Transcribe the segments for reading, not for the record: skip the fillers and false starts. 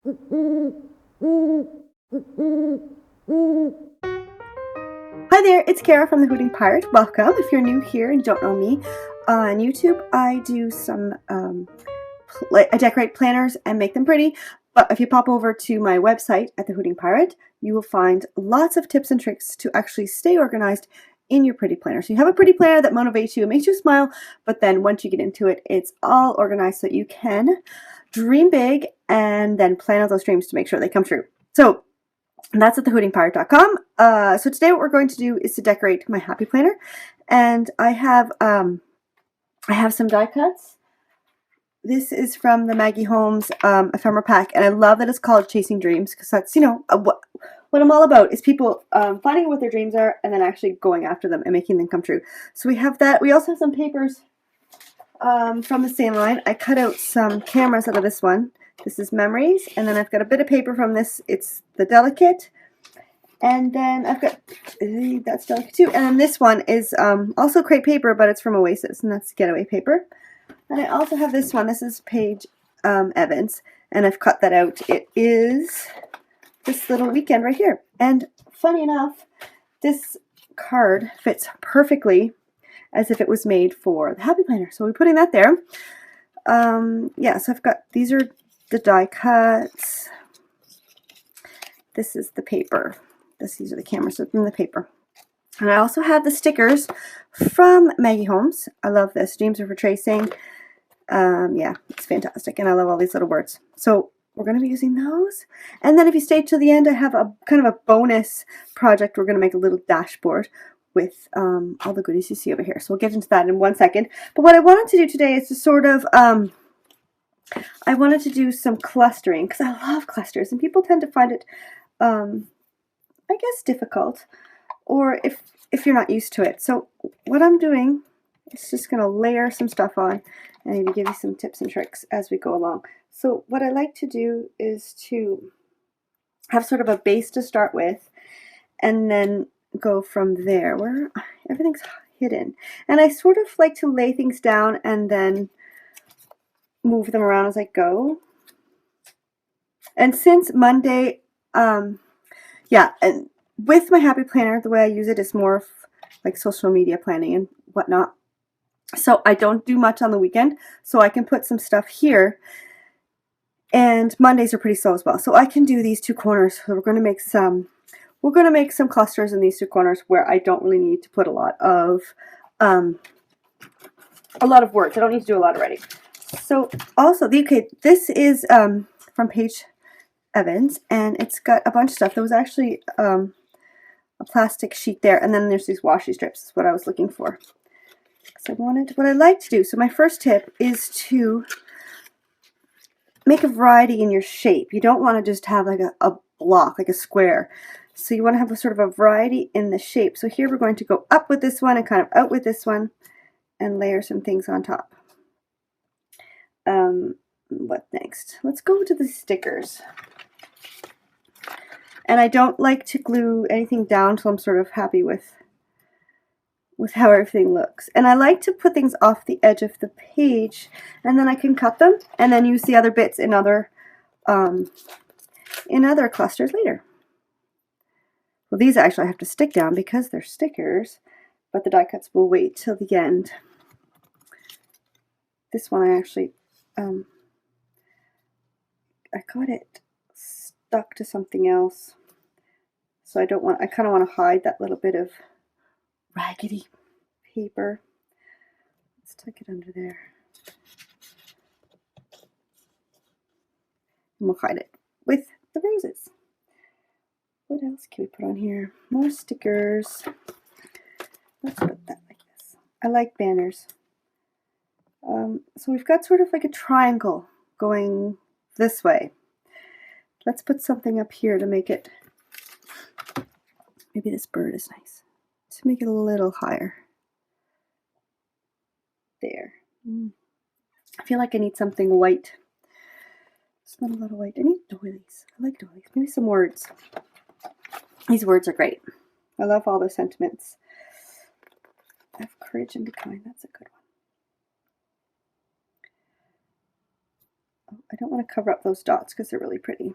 Hi there, it's Kara from the Hooting Pirate. Welcome. If you're new here and don't know me, on YouTube I do some, I decorate planners and make them pretty. But if you pop over to my website at the Hooting Pirate, you will find lots of tips and tricks to actually stay organized in your pretty planner. So you have a pretty planner that motivates you, makes you smile, but then once you get into it, it's all organized so you can dream big and then plan out those dreams to make sure they come true. So that's at thehootingpirate.com. So today what we're going to do is to decorate my happy planner, and I have some die cuts. This is from the Maggie Holmes ephemera pack, and I love that it's called Chasing Dreams, because that's, you know, what I'm all about is people finding what their dreams are and then actually going after them and making them come true. So we have that. We also have some papers from the same line. I cut out some cameras out of this one. This is Memories, and then I've got a bit of paper from this. It's the Delicate, and then I've got that's Delicate too. And then this one is also crepe paper, but it's from Oasis, and that's Getaway paper. And I also have this one. This is Paige Evans, and I've cut that out. It is this little weekend right here. And funny enough, this card fits perfectly as if it was made for the Happy Planner. So we're putting that there. Yeah, so I've got, these are the die cuts. This is the paper. These are the cameras from the paper. And I also have the stickers from Maggie Holmes. I love this. Dreams are for tracing. Yeah, it's fantastic. And I love all these little words. So we're going to be using those. And then if you stay till the end, I have a kind of a bonus project. We're going to make a little dashboard with all the goodies you see over here. So we'll get into that in 1 second. But what I wanted to do today is to sort of, I wanted to do some clustering, because I love clusters, and people tend to find it, I guess, difficult, or if you're not used to it. So what I'm doing is just going to layer some stuff on and maybe give you some tips and tricks as we go along. So what I like to do is to have sort of a base to start with, and then go from there where everything's hidden. And I sort of like to lay things down and then move them around as I go. And since Monday, yeah, and with my Happy Planner, the way I use it is more of like social media planning and whatnot. So I don't do much on the weekend, so I can put some stuff here. And Mondays are pretty slow as well, so I can do these two corners. So we're going to make some clusters in these two corners where I don't really need to put a lot of words. I don't need to do a lot already. So also, this is from Paige Evans, and it's got a bunch of stuff. There was actually a plastic sheet there, and then there's these washi strips. That's what I was looking for. So what I like to do, so my first tip is to make a variety in your shape. You don't want to just have like a block, like a square. So you want to have a sort of a variety in the shape. So here we're going to go up with this one and kind of out with this one and layer some things on top. What next? Let's go to the stickers. And I don't like to glue anything down until I'm sort of happy with how everything looks. And I like to put things off the edge of the page, and then I can cut them and then use the other bits in other clusters later. Well, these actually I have to stick down because they're stickers, but the die cuts will wait till the end. This one I actually I got it stuck to something else, so I kind of want to hide that little bit of raggedy paper. Let's tuck it under there, and we'll hide it with the roses. What else can we put on here? More stickers. Let's put that like this. I like banners. So we've got sort of like a triangle going this way. Let's put something up here to make it, maybe this bird is nice, to make it a little higher. There. I feel like I need something white. It's not a lot of white. I need doilies. I like doilies. Maybe some words. These words are great. I love all the sentiments. Have courage and be kind. That's a good I don't want to cover up those dots because they're really pretty.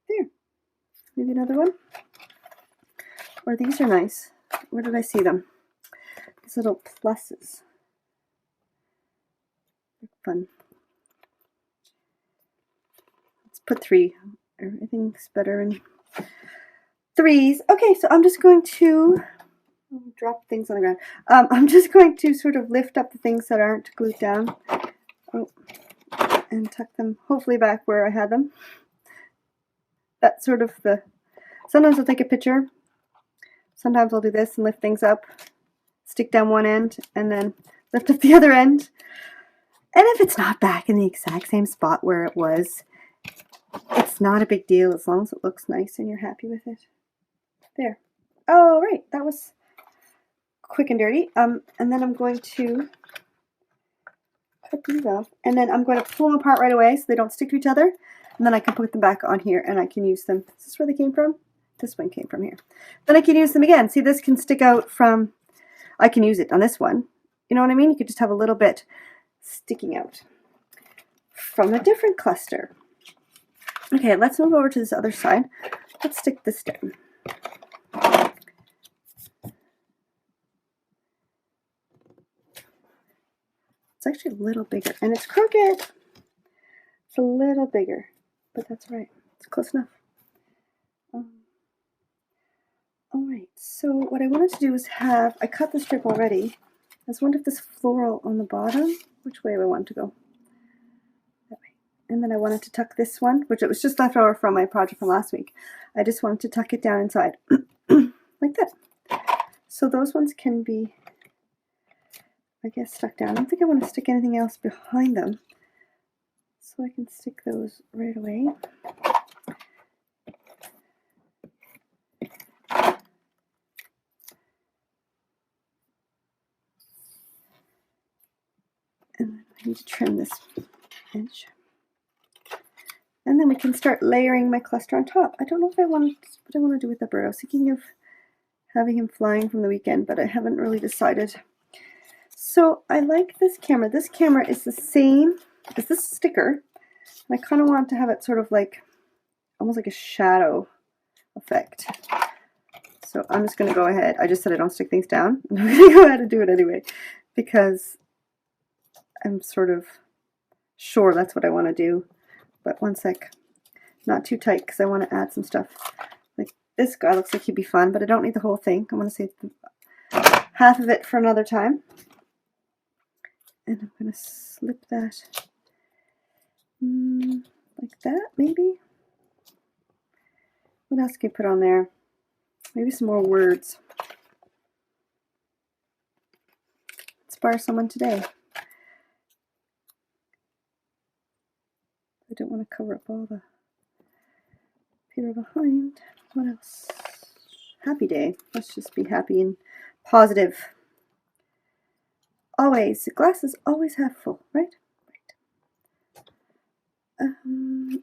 There. Maybe another one. Or these are nice. Where did I see them? These little pluses. Fun. Let's put 3. Everything's better in 3s. Okay, so I'm just going to drop things on the ground. I'm just going to sort of lift up the things that aren't glued down. Oh, and tuck them hopefully back where I had them. That's sort of the... Sometimes I'll take a picture. Sometimes I'll do this and lift things up. Stick down one end and then lift up the other end. And if it's not back in the exact same spot where it was, it's not a big deal as long as it looks nice and you're happy with it. There. Oh, right. That was quick and dirty. And then I'm going to cut these off. And then I'm going to pull them apart right away so they don't stick to each other. And then I can put them back on here and I can use them. Is this where they came from? This one came from here. Then I can use them again. See, this can stick out from... I can use it on this one. You know what I mean? You could just have a little bit sticking out from a different cluster. Okay, let's move over to this other side. Let's stick this down. It's actually a little bigger, and it's crooked. It's a little bigger, but that's right. It's close enough. All right, so what I wanted to do is have, I cut the strip already. I was wondering if this floral on the bottom, which way do I want to go? That way. And then I wanted to tuck this one, which it was just left over from my project from last week. I just wanted to tuck it down inside, like that. So those ones can be, I guess, stuck down. I don't think I want to stick anything else behind them. So I can stick those right away. And I need to trim this edge. And then we can start layering my cluster on top. I don't know if I want what I want to do with the bird. I was thinking of having him flying from the weekend, but I haven't really decided. So I like this camera. This camera is the same as this sticker. And I kind of want to have it sort of like, almost like a shadow effect. So I'm just going to go ahead. I just said I don't stick things down. I'm going to go ahead and do it anyway, because I'm sort of sure that's what I want to do. But one sec. Not too tight, because I want to add some stuff. Like this guy looks like he'd be fun, but I don't need the whole thing. I want to save half of it for another time. And I'm going to slip that like that, maybe. What else can I put on there? Maybe some more words. Inspire someone today. I don't want to cover up all the paper behind. What else? Happy day. Let's just be happy and positive. Always. Glasses always half full, right? Right.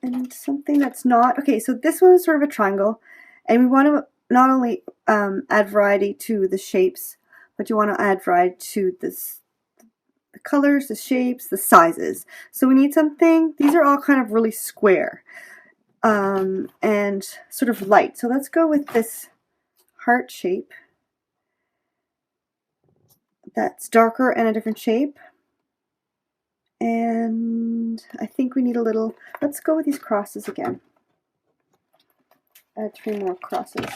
And something that's not... Okay, so this one is sort of a triangle. And we want to not only add variety to the shapes, but you want to add variety to this, the colors, the shapes, the sizes. So we need something... These are all kind of really square. And sort of light. So let's go with this heart shape that's darker and a different shape. And I think we need a little, let's go with these crosses again. Add 3 more crosses.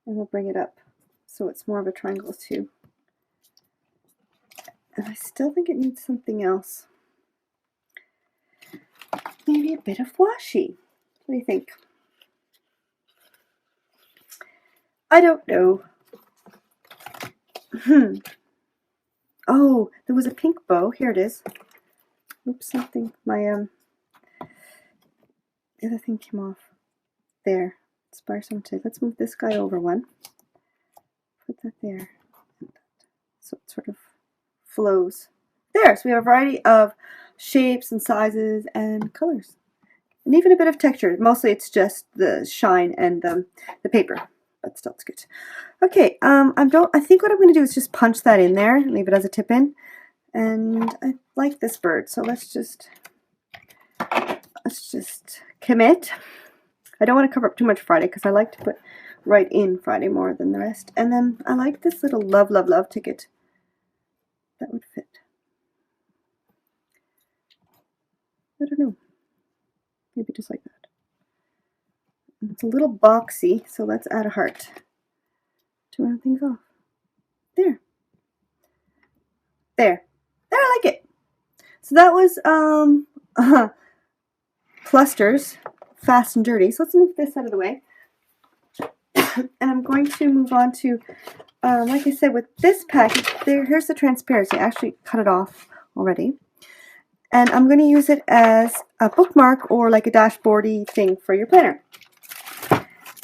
And we'll bring it up so it's more of a triangle too. And I still think it needs something else. Maybe a bit of washi. What do you think? I don't know. Oh, there was a pink bow. Here it is. Oops, something. My the other thing came off. There. Inspire someone today. Let's move this guy over one. Put that there. So it sort of flows. There. So we have a variety of shapes and sizes and colors. And even a bit of texture. Mostly it's just the shine and the paper. but still it's good. Okay, I think what I'm going to do is just punch that in there and leave it as a tip in. And I like this bird, so let's just commit. I don't want to cover up too much Friday because I like to put right in Friday more than the rest. And then I like this little love, love, love ticket. That would fit. I don't know. Maybe just like that. It's a little boxy, so let's add a heart to round things off. There. There. There, I like it. So that was Clusters, Fast and Dirty. So let's move this out of the way. And I'm going to move on to, like I said, with this package, here's the transparency. I actually cut it off already. And I'm going to use it as a bookmark or like a dashboardy thing for your planner.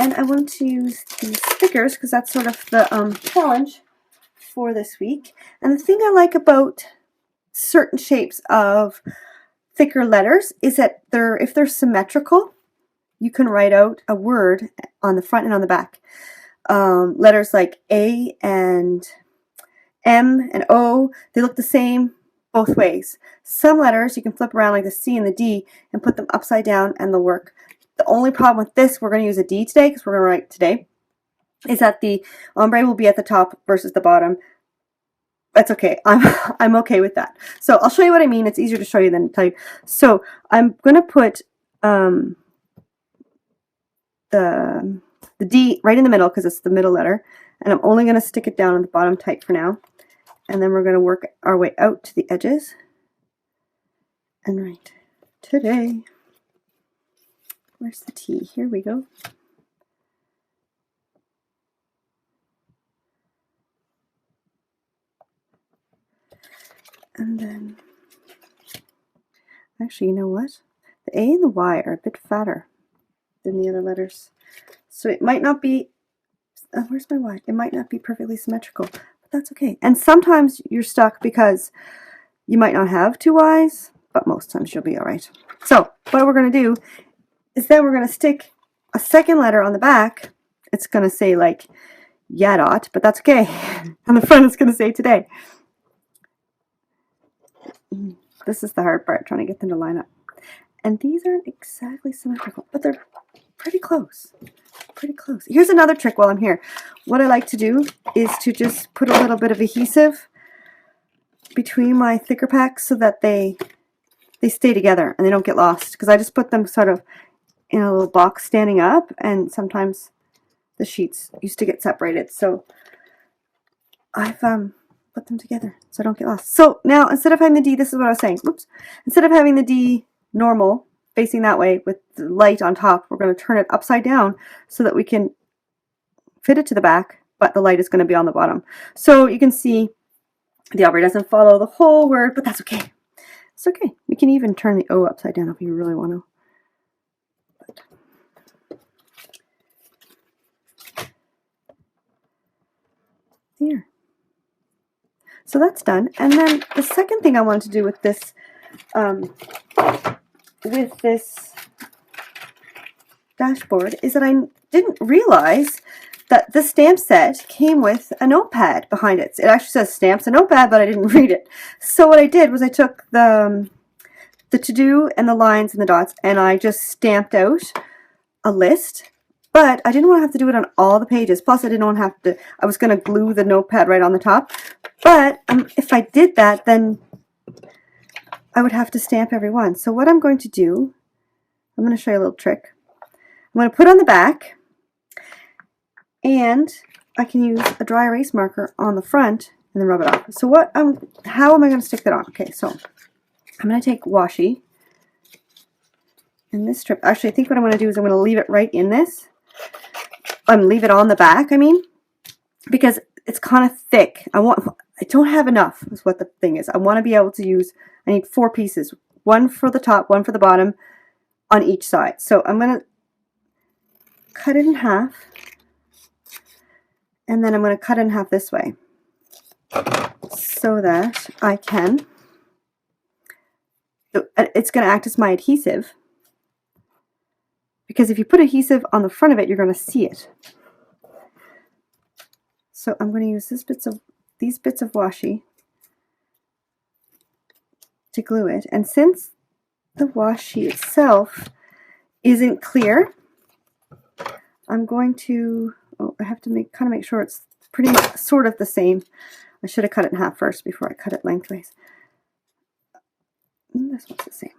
And I want to use these stickers because that's sort of the challenge for this week. And the thing I like about certain shapes of thicker letters is that if they're symmetrical, you can write out a word on the front and on the back. Letters like A and M and O, they look the same both ways. Some letters you can flip around like the C and the D and put them upside down and they'll work. The only problem with this, we're going to use a D today because we're going to write today, is that the ombre will be at the top versus the bottom. That's okay. I'm okay with that. So I'll show you what I mean. It's easier to show you than to tell you. So I'm going to put the D right in the middle because it's the middle letter, and I'm only going to stick it down on the bottom tight for now, and then we're going to work our way out to the edges and write today. Where's the T? Here we go. And then, actually, you know what? The A and the Y are a bit fatter than the other letters. So it might not be, where's my Y? It might not be perfectly symmetrical, but that's okay. And sometimes you're stuck because you might not have two Y's, but most times you'll be all right. So what we're going to do is then we're going to stick a second letter on the back. It's going to say like Yadot, but that's okay. On the front it's going to say today. This is the hard part, trying to get them to line up. And these aren't exactly symmetrical, but they're pretty close. Pretty close. Here's another trick while I'm here. What I like to do is to just put a little bit of adhesive between my thicker packs so that they stay together and they don't get lost. Because I just put them sort of in a little box standing up, and sometimes the sheets used to get separated. So I've put them together so I don't get lost. So now instead of having the D, this is what I was saying. Oops. Instead of having the D normal facing that way with the light on top, we're going to turn it upside down so that we can fit it to the back, but the light is going to be on the bottom. So you can see the ombre doesn't follow the whole word, but that's okay. It's okay. We can even turn the O upside down if you really want to. Here. So that's done. And then the second thing I wanted to do with this dashboard is that I didn't realize that the stamp set came with a notepad behind it. It actually says stamps and notepad, but I didn't read it. So what I did was I took the to-do and the lines and the dots, and I just stamped out a list. But I didn't want to have to do it on all the pages. Plus, I didn't want to have to, I was going to glue the notepad right on the top. But if I did that, then I would have to stamp every one. So what I'm going to do, I'm going to show you a little trick. I'm going to put on the back, and I can use a dry erase marker on the front and then rub it off. So how am I going to stick that on? Okay, so I'm going to take washi in this strip. Actually, I think what I'm going to do is I'm going to leave it right in this. Leave it on the back, I mean, because it's kind of thick. I don't have enough is what the thing is. I want to be able to use, I need 4 pieces. One for the top, one for the bottom on each side. So I'm going to cut it in half, and then I'm going to cut it in half this way so that I can, it's going to act as my adhesive. Because if you put adhesive on the front of it, you're going to see it. So I'm going to use these bits of washi to glue it. And since the washi itself isn't clear, I'm going to, I have to kind of make sure it's pretty sort of the same. I should have cut it in half first before I cut it lengthways. This one's the same.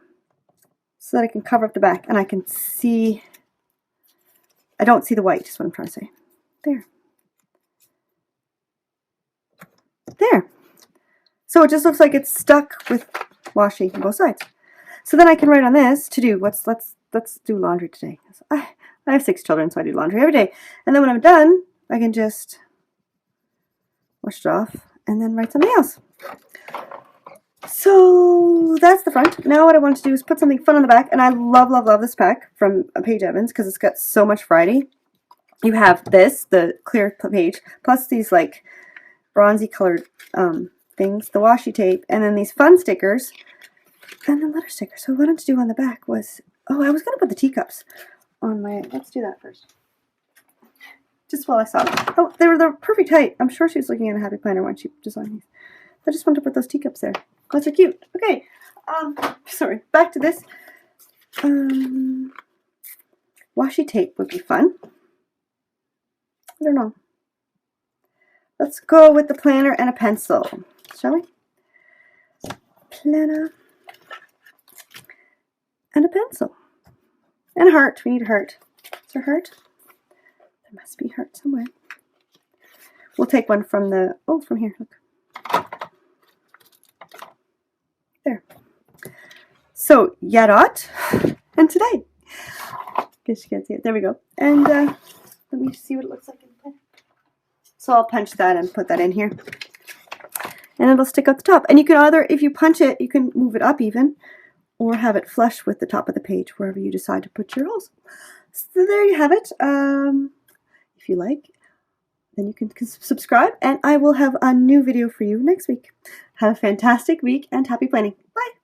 So that I can cover up the back and I can see, I don't see the white is what I'm trying to say. There. There. So it just looks like it's stuck with washi on both sides. So then I can write on this to do, let's do laundry today. I have 6 children, so I do laundry every day. And then when I'm done, I can just wash it off and then write something else. So that's the front. Now what I want to do is put something fun on the back. And I love, love, love this pack from Paige Evans because it's got so much variety. You have this, the clear page, plus these like bronzy colored things, the washi tape, and then these fun stickers, and the letter sticker. So what I wanted to do on the back was, I was going to put the teacups on my, let's do that first. Just while I saw them. Oh, they're perfect height. I'm sure she was looking at a Happy Planner when she designed these. I just wanted to put those teacups there. Those are cute. Okay, sorry, back to this. Washi tape would be fun. I don't know. Let's go with the planner and a pencil, shall we? Planner and a pencil. And a heart. We need a heart. Is there a heart? There must be a heart somewhere. We'll take one from the, from here, look. There. So, Yarot and today. Guess you can't see it. There we go. And let me see what it looks like in the pen. So I'll punch that and put that in here. And it'll stick out the top. And you can either, if you punch it, you can move it up even, or have it flush with the top of the page, wherever you decide to put your holes. So there you have it. If you like, then you can subscribe, and I will have a new video for you next week. Have a fantastic week, and happy planning. Bye!